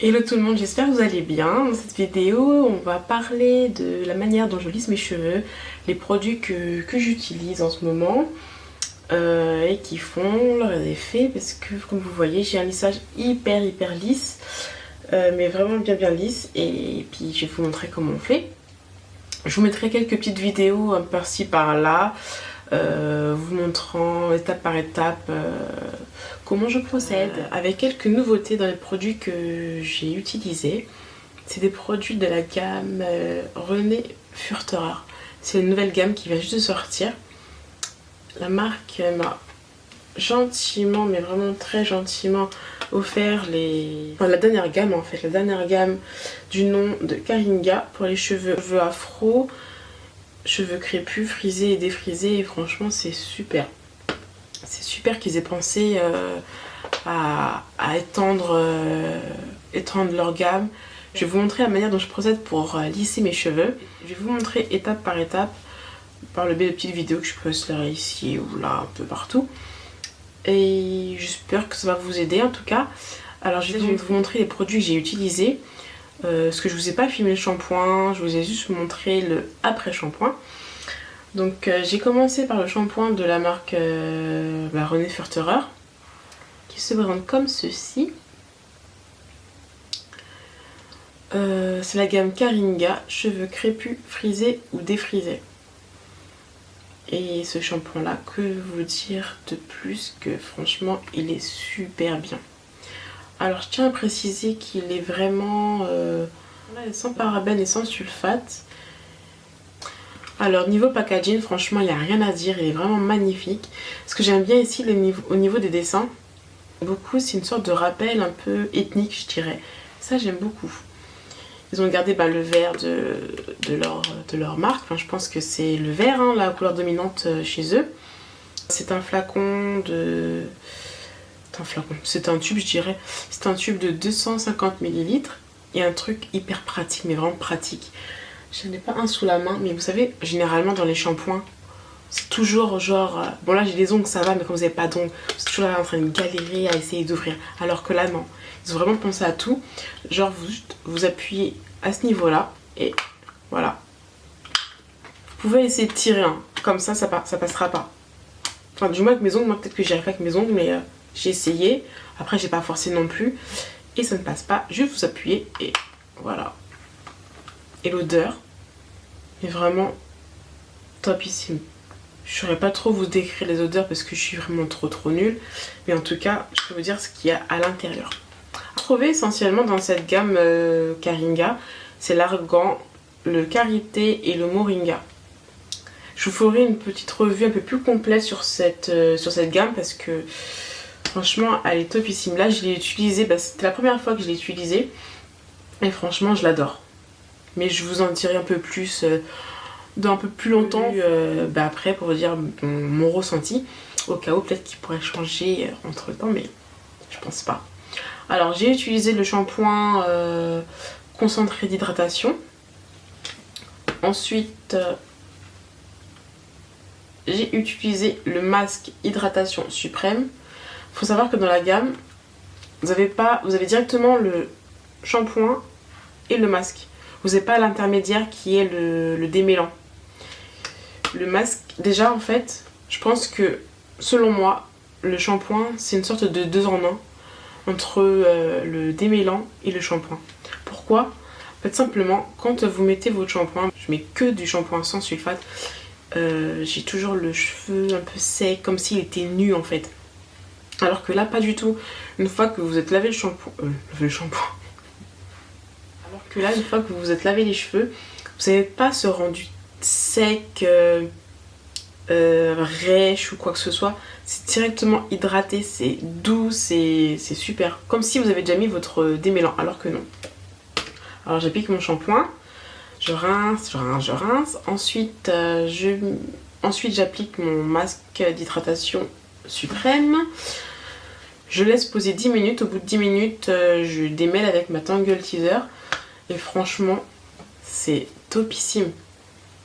Hello tout le monde, j'espère que vous allez bien. Dans cette vidéo, on va parler de la manière dont je lisse mes cheveux, les produits que j'utilise en ce moment et qui font leur effet parce que comme vous voyez, j'ai un lissage hyper lisse, mais vraiment bien lisse, et puis je vais vous montrer comment on fait. Je vous mettrai quelques petites vidéos par-ci par-là, vous montrant étape par étape comment je procède, avec quelques nouveautés dans les produits que j'ai utilisés. C'est des produits de la gamme René Furterer. C'est une nouvelle gamme qui vient juste de sortir. La marque m'a gentiment, mais vraiment très gentiment, offert la dernière gamme en fait, la dernière gamme du nom de Karinga pour les cheveux afro, cheveux crépus, frisés et défrisés, et franchement c'est super. C'est super qu'ils aient pensé à étendre leur gamme. Je vais vous montrer la manière dont je procède pour lisser mes cheveux. Je vais vous montrer étape par étape par le biais de petites vidéos que je posterai ici ou là, un peu partout. Et j'espère que ça va vous aider en tout cas. Alors je vais vous montrer les produits que j'ai utilisés. Parce que je vous ai pas filmé le shampoing, je vous ai juste montré le après shampoing. Donc j'ai commencé par le shampoing de la marque René Furterer, qui se présente comme ceci. C'est la gamme Karinga, cheveux crépus, frisés ou défrisés. Et ce shampoing là, que vous dire de plus que franchement il est super bien. Alors je tiens à préciser qu'il est vraiment sans parabènes et sans sulfate. Alors niveau packaging, franchement il n'y a rien à dire, il est vraiment magnifique. Ce que j'aime bien ici au niveau des dessins, beaucoup, c'est une sorte de rappel un peu ethnique je dirais. Ça j'aime beaucoup. Ils ont gardé le vert de leur marque, enfin, je pense que c'est le vert, hein, la couleur dominante chez eux. C'est un flacon de... c'est un tube je dirais, c'est un tube de 250 ml et un truc hyper pratique, mais vraiment pratique. Je n'ai pas un sous la main, mais vous savez, généralement dans les shampoings, c'est toujours genre... bon là j'ai des ongles, ça va, mais quand vous n'avez pas d'ongles, vous êtes toujours là en train de galérer à essayer d'ouvrir. Alors que là non, ils ont vraiment pensé à tout. Genre vous appuyez à ce niveau-là et voilà. Vous pouvez essayer de tirer, hein. Comme ça passera pas. Enfin du moins avec mes ongles, moi peut-être que j'y arrive pas avec mes ongles, mais j'ai essayé. Après j'ai pas forcé non plus. Et ça ne passe pas, juste vous appuyez et voilà. Et l'odeur est vraiment topissime. Je saurais pas trop vous décrire les odeurs parce que je suis vraiment trop nulle. Mais en tout cas, je peux vous dire ce qu'il y a à l'intérieur. Trouvé essentiellement dans cette gamme Karinga, c'est l'argan, le karité et le moringa. Je vous ferai une petite revue un peu plus complète sur cette gamme parce que franchement elle est topissime. Là je l'ai utilisée, c'était la première fois que je l'ai utilisée et franchement je l'adore. Mais je vous en dirai un peu plus dans un peu plus longtemps après pour vous dire mon ressenti. Au cas où peut-être qu'il pourrait changer entre temps, mais je pense pas. Alors j'ai utilisé le shampoing concentré d'hydratation. Ensuite j'ai utilisé le masque hydratation suprême. Faut savoir que dans la gamme vous avez directement le shampoing et le masque. Vous n'avez pas l'intermédiaire qui est le démêlant. Le masque, déjà en fait, je pense que selon moi, le shampoing c'est une sorte de 2 en 1 entre le démêlant et le shampoing. Pourquoi? En fait simplement, quand vous mettez votre shampoing, je mets que du shampoing sans sulfate, j'ai toujours le cheveu un peu sec, comme s'il était nu en fait. Alors que là, pas du tout. Une fois que vous êtes lavé le shampoing... Alors que là, une fois que vous vous êtes lavé les cheveux, vous n'avez pas ce rendu sec, rêche ou quoi que ce soit. C'est directement hydraté, c'est doux, c'est super. Comme si vous avez déjà mis votre démêlant, alors que non. Alors j'applique mon shampoing, je rince. Ensuite, j'applique mon masque d'hydratation suprême. Je laisse poser 10 minutes. Au bout de 10 minutes, je démêle avec ma Tangle Teaser. Et franchement, c'est topissime.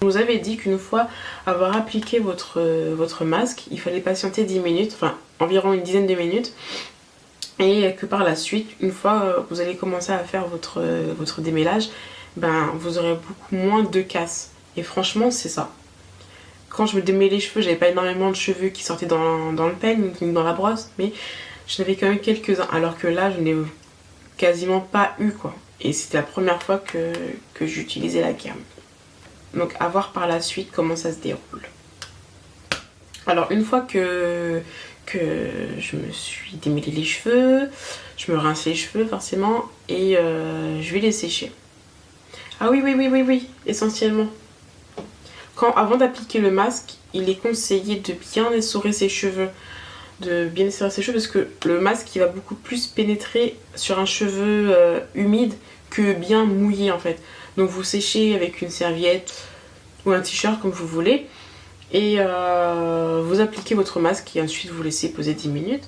Je vous avais dit qu'une fois avoir appliqué votre masque, il fallait patienter 10 minutes, enfin environ une dizaine de minutes. Et que par la suite, une fois que vous allez commencer à faire votre démêlage, ben, vous aurez beaucoup moins de casse. Et franchement, c'est ça. Quand je me démêlais les cheveux, j'avais pas énormément de cheveux qui sortaient dans le peigne ou dans la brosse, mais j'en avais quand même quelques-uns. Alors que là, je n'ai quasiment pas eu, quoi. Et c'était la première fois que j'utilisais la gamme. Donc à voir par la suite comment ça se déroule. Alors une fois que je me suis démêlé les cheveux, je me rince les cheveux forcément et je vais les sécher. Ah oui, essentiellement. Avant d'appliquer le masque, il est conseillé de bien essorer ses cheveux. Parce que le masque il va beaucoup plus pénétrer sur un cheveu humide que bien mouillé en fait. Donc vous séchez avec une serviette ou un t-shirt comme vous voulez et vous appliquez votre masque et ensuite vous laissez poser 10 minutes.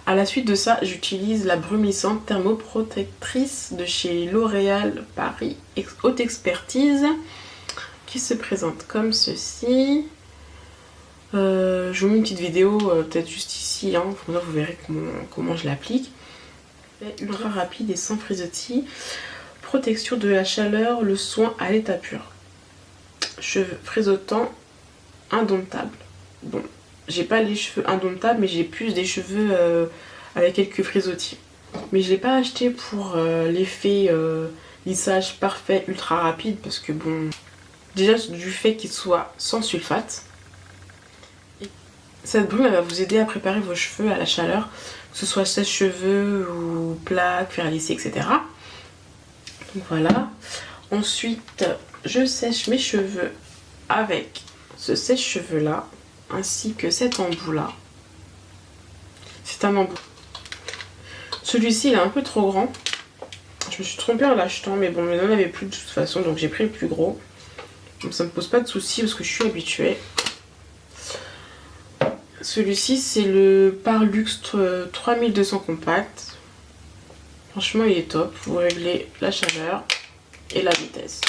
À la suite de ça, j'utilise la brumissante thermoprotectrice de chez L'Oréal Paris Haute Expertise qui se présente comme ceci. Je vous mets une petite vidéo peut-être juste ici, hein, vous verrez comment je l'applique. Ultra rapide et sans frisottis. Protection de la chaleur, le soin à l'état pur. Cheveux frisottant, indomptables. Bon, j'ai pas les cheveux indomptables, mais j'ai plus des cheveux avec quelques frisottis. Mais je l'ai pas acheté pour l'effet lissage parfait ultra rapide parce que bon, déjà du fait qu'il soit sans sulfate. Cette brume elle va vous aider à préparer vos cheveux à la chaleur, que ce soit sèche-cheveux ou plaques, fer lissé, etc. Donc voilà. Ensuite, je sèche mes cheveux avec ce sèche-cheveux là, ainsi que cet embout là. C'est un embout. Celui-ci il est un peu trop grand. Je me suis trompée en l'achetant, mais bon, il n'en avait plus de toute façon, donc j'ai pris le plus gros. Donc ça me pose pas de soucis parce que je suis habituée. Celui-ci c'est le Parlux 3200 compact. Franchement il est top. Vous réglez la chaleur et la vitesse.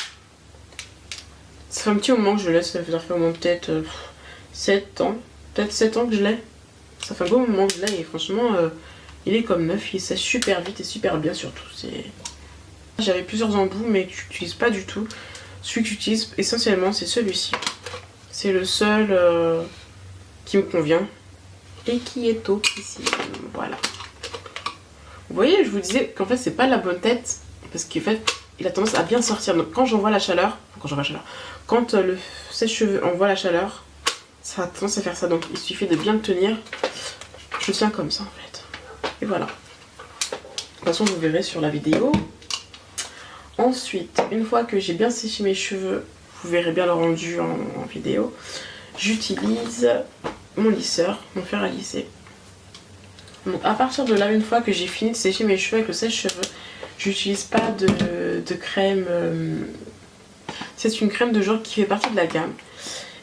Ça fait un petit moment que je le laisse. Ça fait au moins peut-être 7 ans. Peut-être 7 ans que je l'ai. Ça fait un bon moment que je l'ai et franchement il est comme neuf. Il sèche super vite et super bien surtout. J'avais plusieurs embouts mais que j'utilise pas du tout. Celui que j'utilise essentiellement c'est celui-ci. C'est le seul qui me convient et qui est taupe ici. Voilà. Vous voyez, je vous disais qu'en fait c'est pas la bonne tête parce qu'en fait il a tendance à bien sortir. Donc quand j'envoie la chaleur, quand le sèche-cheveux envoie la chaleur, ça a tendance à faire ça. Donc il suffit de bien le tenir. Je tiens comme ça en fait. Et voilà. De toute façon vous verrez sur la vidéo. Ensuite, une fois que j'ai bien séché mes cheveux, vous verrez bien le rendu en vidéo, j'utilise mon lisseur, mon fer à lisser. Donc à partir de là, une fois que j'ai fini de sécher mes cheveux avec le sèche-cheveux, j'utilise pas de crème. C'est une crème de jour qui fait partie de la gamme.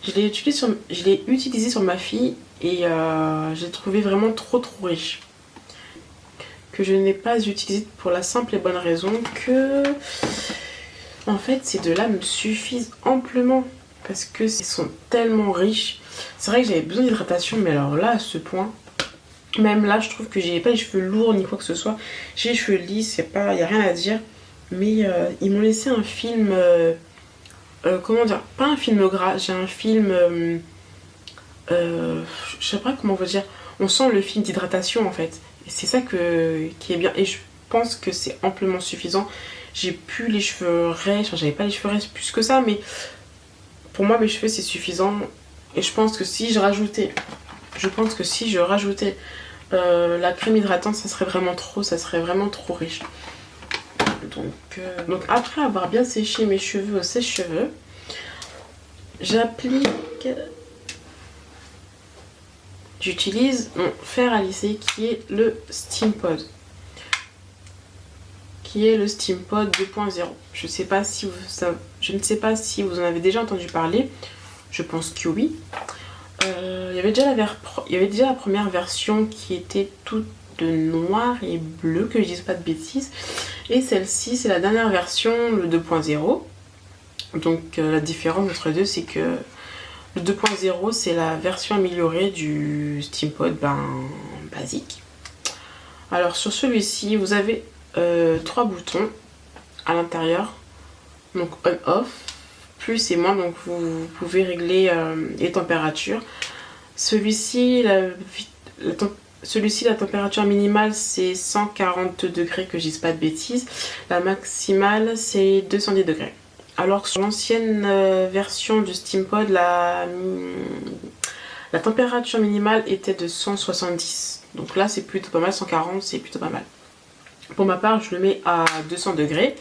Je l'ai utilisée sur ma fille et j'ai trouvé vraiment trop riche. Que je n'ai pas utilisé pour la simple et bonne raison que en fait ces deux là me suffisent amplement parce que ils sont tellement riches. C'est vrai que j'avais besoin d'hydratation mais alors là à ce point, même là je trouve que j'ai pas les cheveux lourds ni quoi que ce soit, j'ai les cheveux lisses, y a rien à dire, mais ils m'ont laissé un film comment dire, pas un film gras, j'ai un film je sais pas comment vous dire, on sent le film d'hydratation en fait. C'est ça qui est bien et je pense que c'est amplement suffisant. J'ai plus les cheveux raies, enfin j'avais pas les cheveux raies plus que ça, mais pour moi mes cheveux c'est suffisant. Et je pense que si je rajoutais la crème hydratante, ça serait vraiment trop riche. Donc après avoir bien séché mes cheveux au sèche-cheveux, j'utilise mon fer à lisser qui est le Steampod. Qui est le Steampod 2.0. Je ne sais pas si vous en avez déjà entendu parler. Je pense que oui. Il y avait déjà la première version qui était toute noire et bleue, que je dise pas de bêtises. Et celle-ci, c'est la dernière version, le 2.0. Donc la différence entre les deux, c'est que le 2.0 c'est la version améliorée du Steampod basique. Alors sur celui-ci, vous avez 3 boutons à l'intérieur. Donc on-off, plus et moins, donc vous pouvez régler les températures. Celui-ci, la température minimale c'est 140 degrés, que je dise pas de bêtises. La maximale c'est 210 degrés. Alors que sur l'ancienne version du SteamPod, la température minimale était de 170. Donc là c'est plutôt pas mal, 140 c'est plutôt pas mal. Pour ma part je le mets à 200 degrés.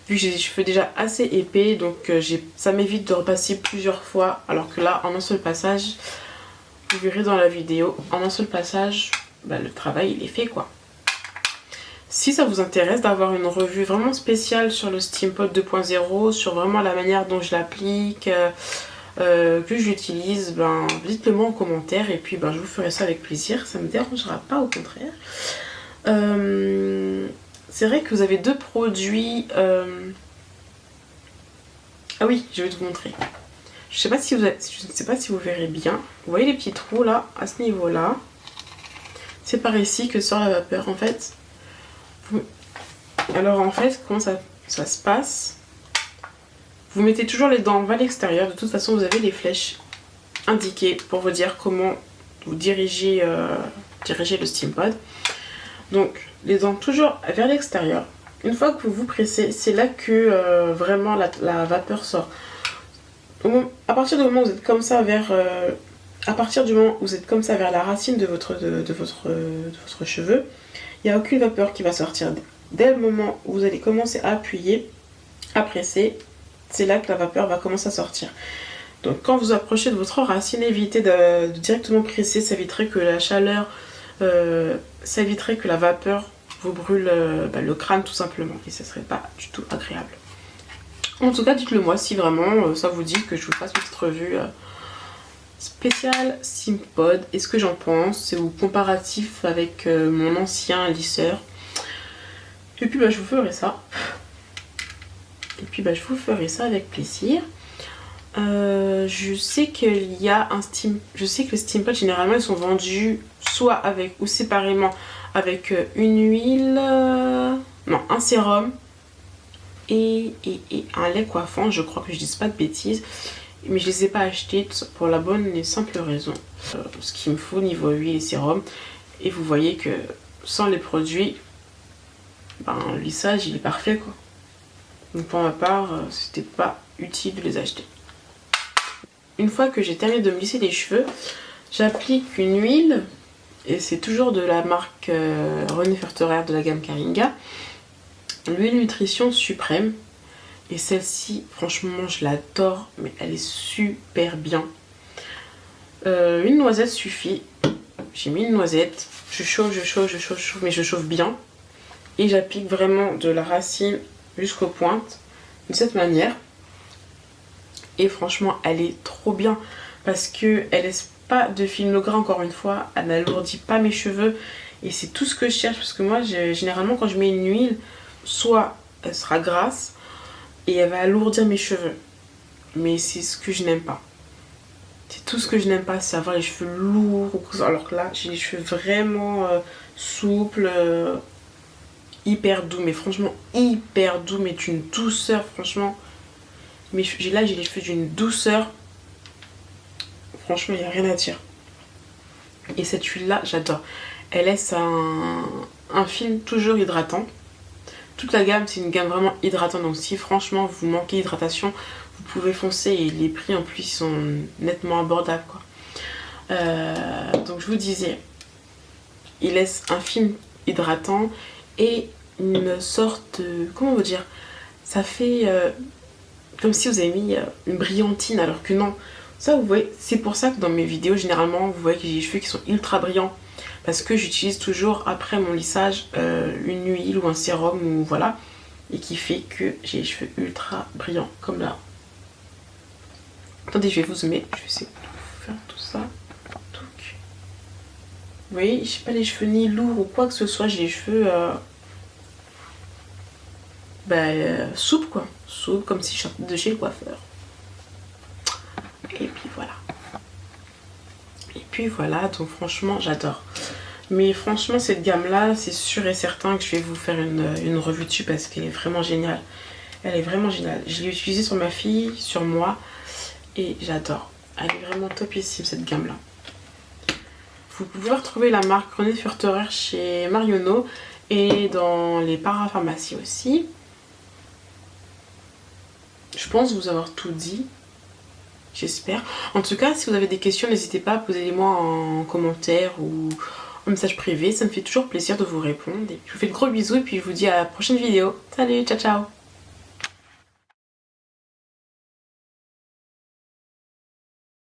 Vu que j'ai des cheveux déjà assez épais, donc ça m'évite de repasser plusieurs fois. Alors que là en un seul passage, vous verrez dans la vidéo, en un seul passage, bah, le travail il est fait quoi. Si ça vous intéresse d'avoir une revue vraiment spéciale sur le SteamPod 2.0, sur vraiment la manière dont je l'applique, que je l'utilise, ben, dites-le moi en commentaire et puis ben, je vous ferai ça avec plaisir, ça me dérangera pas, au contraire. C'est vrai que vous avez 2 produits... Ah oui, je vais te montrer. Je ne sais pas si vous verrez bien. Vous voyez les petits trous là, à ce niveau-là. C'est par ici que sort la vapeur en fait. Alors en fait, comment ça se passe? Vous mettez toujours les dents vers l'extérieur. De toute façon, vous avez les flèches indiquées pour vous dire comment vous diriger le SteamPod. Donc les dents toujours vers l'extérieur. Une fois que vous pressez, c'est là que vraiment la vapeur sort. À partir du moment où vous êtes comme ça vers la racine de votre cheveu, il n'y a aucune vapeur qui va sortir. Dès le moment où vous allez commencer à appuyer, à presser, c'est là que la vapeur va commencer à sortir. Donc quand vous approchez de votre racine, évitez de directement presser, ça éviterait que la chaleur, ça éviterait que la vapeur vous brûle le crâne tout simplement. Et ça serait pas du tout agréable. En tout cas, dites-le moi si vraiment ça vous dit que je vous fasse une petite revue spéciale SteamPod. Et ce que j'en pense, ou comparatif avec mon ancien lisseur. Et puis bah, je vous ferai ça. Avec plaisir. Je sais qu'il y a je sais que les SteamPod généralement ils sont vendus soit avec ou séparément avec une huile, non, un sérum et un lait coiffant. Je crois que je dise pas de bêtises, mais je les ai pas achetés pour la bonne et simple raison ce qu'il me faut niveau huile et sérum. Et vous voyez que sans les produits, ben, le lissage il est parfait quoi. Donc pour ma part, c'était pas utile de les acheter. Une fois que j'ai terminé de me lisser les cheveux, j'applique une huile, et c'est toujours de la marque René Ferterer de la gamme Caringa. L'huile Nutrition Suprême. Et celle-ci, franchement, je l'adore, mais elle est super bien. Une noisette suffit. J'ai mis une noisette. Je chauffe, mais je chauffe bien. Et j'applique vraiment de la racine jusqu'aux pointes, de cette manière. Et franchement, elle est trop bien parce qu'elle laisse pas de film gras, encore une fois. Elle n'alourdit pas mes cheveux. Et c'est tout ce que je cherche parce que moi, généralement, quand je mets une huile, soit elle sera grasse et elle va alourdir mes cheveux. Mais c'est ce que je n'aime pas. C'est tout ce que je n'aime pas, c'est avoir les cheveux lourds. Alors que là, j'ai les cheveux vraiment souples, hyper doux. Mais franchement, hyper doux, mais d'une douceur, franchement. Mais là, j'ai les cheveux d'une douceur. Franchement, il n'y a rien à dire. Et cette huile-là, j'adore. Elle laisse un film toujours hydratant. Toute la gamme, c'est une gamme vraiment hydratante. Donc si franchement, vous manquez d'hydratation, vous pouvez foncer. Et les prix, en plus, ils sont nettement abordables, quoi. Donc je vous disais, il laisse un film hydratant et une sorte de... Comment vous dire? Ça fait... comme si vous avez mis une brillantine, alors que non. Ça, vous voyez, c'est pour ça que dans mes vidéos, généralement, vous voyez que j'ai les cheveux qui sont ultra brillants. Parce que j'utilise toujours, après mon lissage, une huile ou un sérum, ou voilà. Et qui fait que j'ai les cheveux ultra brillants, comme là. Attendez, je vais vous zoomer. Je vais essayer de vous faire tout ça. Donc, vous voyez, je n'ai pas les cheveux ni lourds ou quoi que ce soit. J'ai les cheveux... souple quoi, souple comme si je sortais de chez le coiffeur. Et puis voilà, donc franchement j'adore. Mais franchement, cette gamme-là, c'est sûr et certain que je vais vous faire une revue dessus parce qu'elle est vraiment géniale. Elle est vraiment géniale. Je l'ai utilisée sur ma fille, sur moi, et j'adore. Elle est vraiment topissime, cette gamme-là. Vous pouvez retrouver la marque René Furterer chez Marionneau et dans les parapharmacies aussi. Je pense vous avoir tout dit. J'espère. En tout cas, si vous avez des questions, n'hésitez pas à poser-les-moi en commentaire ou en message privé. Ça me fait toujours plaisir de vous répondre. Et je vous fais de gros bisous et puis je vous dis à la prochaine vidéo. Salut, ciao ciao.